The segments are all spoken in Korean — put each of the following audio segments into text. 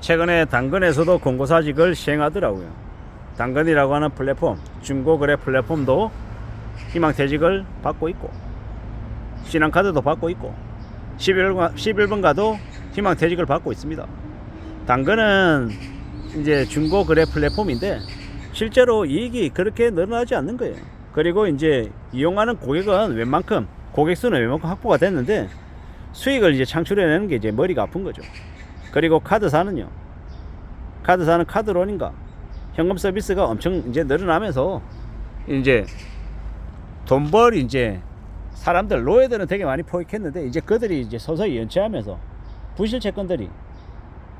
최근에 당근에서도 공고사직을 시행하더라고요. 당근이라고 하는 플랫폼, 중고거래 플랫폼도 희망퇴직을 받고 있고, 신한카드도 받고 있고, 11번가도 희망퇴직을 받고 있습니다. 당근은 이제 중고거래 플랫폼인데 실제로 이익이 그렇게 늘어나지 않는 거예요. 그리고 이제 이용하는 고객은 웬만큼, 고객 수는 웬만큼 확보가 됐는데 수익을 이제 창출해내는 게 이제 머리가 아픈 거죠. 그리고 카드사는요, 카드사는 카드론인가 현금 서비스가 엄청 이제 늘어나면서 이제 돈벌 이제 사람들, 노예들은 되게 많이 포획했는데 이제 그들이 이제 서서히 연체하면서 부실 채권들이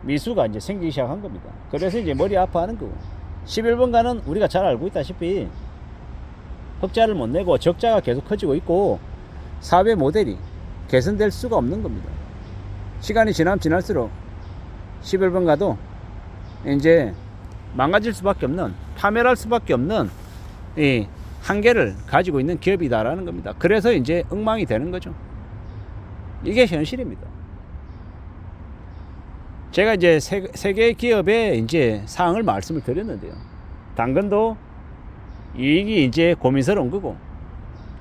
미수가 이제 생기기 시작한 겁니다. 그래서 이제 머리 아파하는 거고, 11번가는 우리가 잘 알고 있다시피 흑자를 못 내고 적자가 계속 커지고 있고 사업의 모델이 개선될 수가 없는 겁니다. 시간이 지날수록 11번가도 이제 망가질 수밖에 없는, 파멸할 수밖에 없는 이 한계를 가지고 있는 기업이다라는 겁니다. 그래서 이제 엉망이 되는 거죠. 이게 현실입니다. 제가 이제 세 개의 기업의 이제 사항을 말씀을 드렸는데요. 당근도 이익이 이제 고민스러운 거고,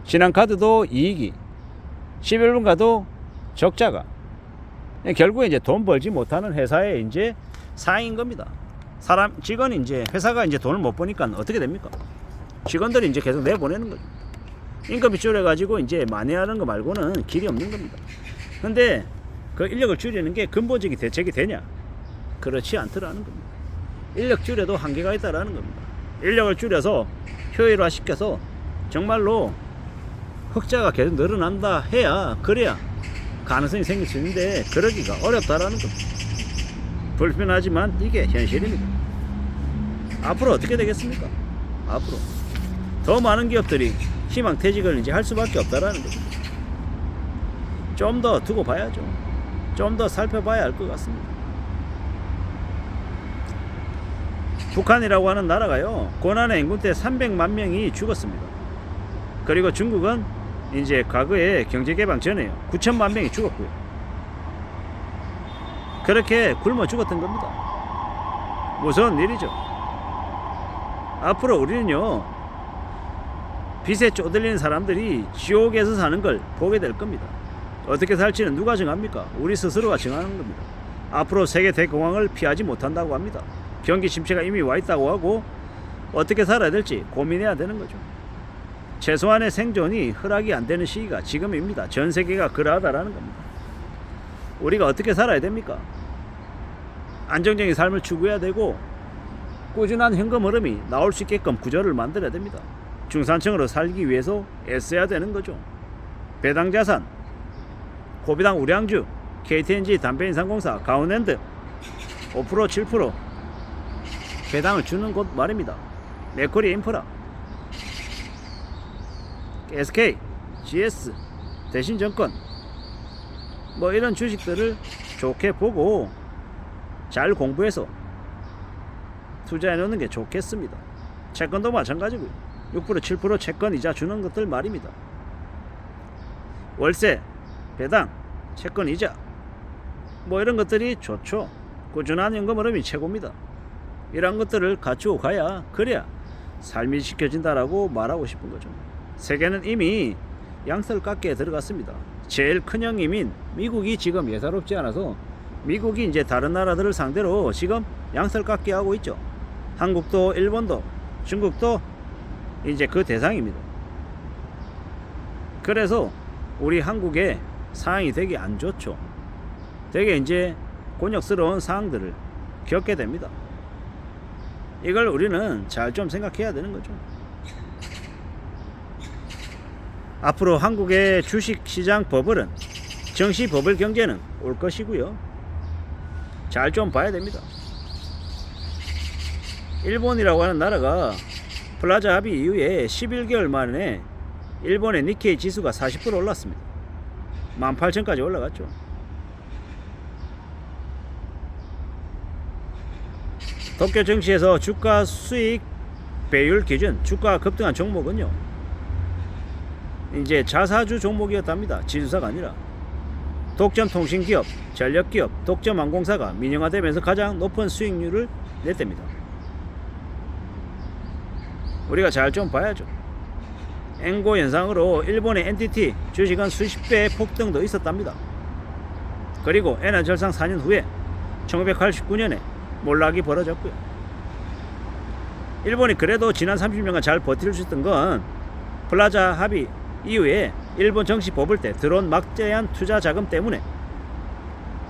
신한카드도 이익이, 11번가도 적자가, 결국에 이제 돈 벌지 못하는 회사의 이제 사항인 겁니다. 직원이 이제 회사가 이제 돈을 못 버니까 어떻게 됩니까? 직원들이 이제 계속 내보내는 거죠. 인건비 줄여가지고 이제 만회하는 거 말고는 길이 없는 겁니다. 근데 그 인력을 줄이는 게 근본적인 대책이 되냐? 그렇지 않더라는 겁니다. 인력 줄여도 한계가 있다라는 겁니다. 인력을 줄여서 효율화 시켜서 정말로 흑자가 계속 늘어난다 해야, 그래야 가능성이 생길 수 있는데 그러기가 어렵다라는 겁니다. 불편하지만 이게 현실입니다. 앞으로 어떻게 되겠습니까? 앞으로 더 많은 기업들이 희망퇴직을 이제 할 수밖에 없다라는 겁니다. 좀 더 두고 봐야죠. 좀 더 살펴봐야 할 것 같습니다. 북한이라고 하는 나라가요, 고난의 인구 때 300만 명이 죽었습니다. 그리고 중국은 이제 과거에 경제개방 전에요, 9천만 명이 죽었고요. 그렇게 굶어 죽었던 겁니다. 무서운 일이죠. 앞으로 우리는요, 빚에 쪼들리는 사람들이 지옥에서 사는 걸 보게 될 겁니다. 어떻게 살지는 누가 정합니까? 우리 스스로가 정하는 겁니다. 앞으로 세계 대공황을 피하지 못한다고 합니다. 경기 침체가 이미 와 있다고 하고 어떻게 살아야 될지 고민해야 되는 거죠. 최소한의 생존이 허락이 안 되는 시기가 지금입니다. 전 세계가 그러하다라는 겁니다. 우리가 어떻게 살아야 됩니까? 안정적인 삶을 추구해야 되고 꾸준한 현금 흐름이 나올 수 있게끔 구조를 만들어야 됩니다. 중산층으로 살기 위해서 애써야 되는 거죠. 배당자산, 고비당 우량주, KTNG 담배인상공사, 가온랜드 5% 7% 배당을 주는 곳 말입니다. 맥쿼리 인프라, SK, GS, 대신증권, 뭐 이런 주식들을 좋게 보고 잘 공부해서 투자해 놓는 게 좋겠습니다. 채권도 마찬가지고요. 6% 7% 채권 이자 주는 것들 말입니다. 월세, 배당, 채권 이자 뭐 이런 것들이 좋죠. 꾸준한 현금 흐름이 최고입니다. 이런 것들을 갖추고 가야, 그래야 삶이 지켜진다라고 말하고 싶은 거죠. 세계는 이미 양털깎기에 들어갔습니다. 제일 큰 형님인 미국이 지금 예사롭지 않아서 미국이 이제 다른 나라들을 상대로 지금 양털깎기 하고 있죠. 한국도 일본도 중국도 이제 그 대상입니다. 그래서 우리 한국의 상황이 되게 안 좋죠. 되게 이제 곤욕스러운 상황들을 겪게 됩니다. 이걸 우리는 잘 좀 생각해야 되는 거죠. 앞으로 한국의 주식시장 버블은, 정시 버블 경제는 올 것이고요. 잘 좀 봐야 됩니다. 일본이라고 하는 나라가 플라자 합의 이후에 11개월 만에 일본의 니케이 지수가 40% 올랐습니다. 18,000까지 올라갔죠. 도쿄 증시에서 주가 수익 배율 기준, 주가가 급등한 종목은요, 이제 자사주 종목이었답니다. 지주사가 아니라. 독점 통신기업, 전력기업, 독점 항공사가 민영화되면서 가장 높은 수익률을 냈답니다. 우리가 잘 좀 봐야죠. 엔고 현상으로 일본의 NTT 주식은 수십 배의 폭등도 있었답니다. 그리고 엔화절상 4년 후에 1989년에 몰락이 벌어졌고요. 일본이 그래도 지난 30년간 잘 버틸 수 있던 건 플라자 합의 이후에 일본 정시 뽑을 때 들어온 막대한 투자 자금 때문에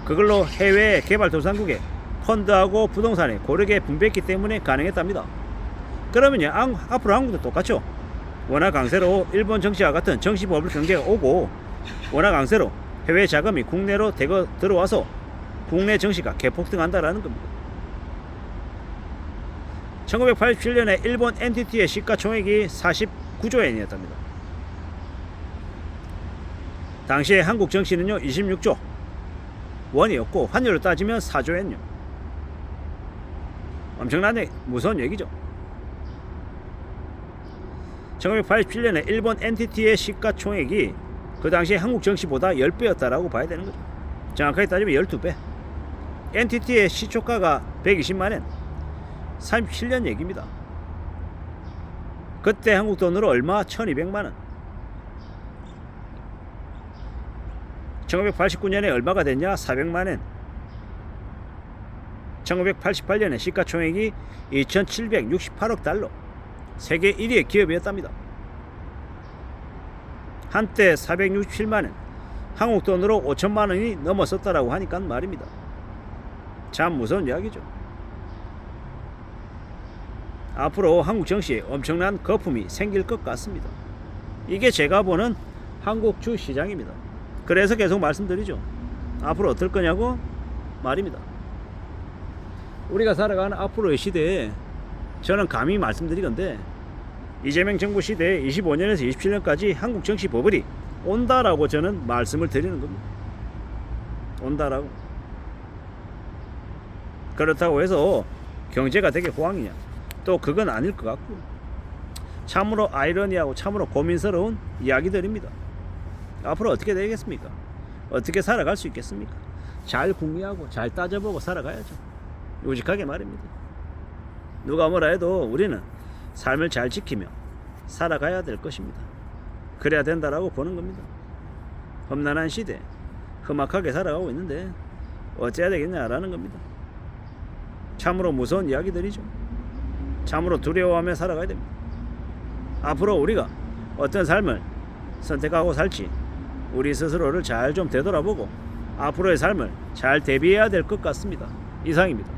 그걸로 해외 개발도상국의 펀드하고 부동산에 고르게 분배했기 때문에 가능했답니다. 그러면요, 앞으로 한국도 똑같죠. 원화 강세로 일본 정시와 같은 정시 버블 경제가 오고 원화 강세로 해외 자금이 국내로 들어와서 국내 정시가 개폭등한다라는 겁니다. 1987년에 일본 NTT의 시가총액이 49조 엔이었답니다. 당시에 한국 정시는요 26조 원이었고 환율로 따지면 4조 엔요. 엄청나게 무서운 얘기죠. 1987년에 일본 NTT의 시가총액이 그 당시에 한국 정시보다 10배였다라고 봐야 되는 거죠. 정확하게 따지면 12배. NTT의 시초가가 120만엔 37년 얘기입니다. 그때 한국 돈으로 얼마? 1200만원. 1989년에 얼마가 됐냐? 400만엔. 1988년에 시가총액이 2768억 달러. 세계 1위의 기업이었답니다. 한때 467만원, 한국 돈으로 5천만원이 넘었었다라고 하니까 말입니다. 참 무서운 이야기죠. 앞으로 한국 정시에 엄청난 거품이 생길 것 같습니다. 이게 제가 보는 한국 주시장입니다. 그래서 계속 말씀드리죠. 앞으로 어떨 거냐고 말입니다. 우리가 살아가는 앞으로의 시대에 저는 감히 말씀드리건데 이재명 정부 시대에 25년에서 27년까지 한국 정시 버블이 온다라고 저는 말씀을 드리는 겁니다. 온다라고. 그렇다고 해서 경제가 되게 호황이냐? 또 그건 아닐 것 같고 참으로 아이러니하고 참으로 고민스러운 이야기들입니다. 앞으로 어떻게 되겠습니까? 어떻게 살아갈 수 있겠습니까? 잘 궁리하고 잘 따져보고 살아가야죠. 우직하게 말입니다. 누가 뭐라 해도 우리는 삶을 잘 지키며 살아가야 될 것입니다. 그래야 된다라고 보는 겁니다. 험난한 시대, 험악하게 살아가고 있는데 어째야 되겠냐라는 겁니다. 참으로 무서운 이야기들이죠. 참으로 두려워하며 살아가야 됩니다. 앞으로 우리가 어떤 삶을 선택하고 살지 우리 스스로를 잘 좀 되돌아보고 앞으로의 삶을 잘 대비해야 될 것 같습니다. 이상입니다.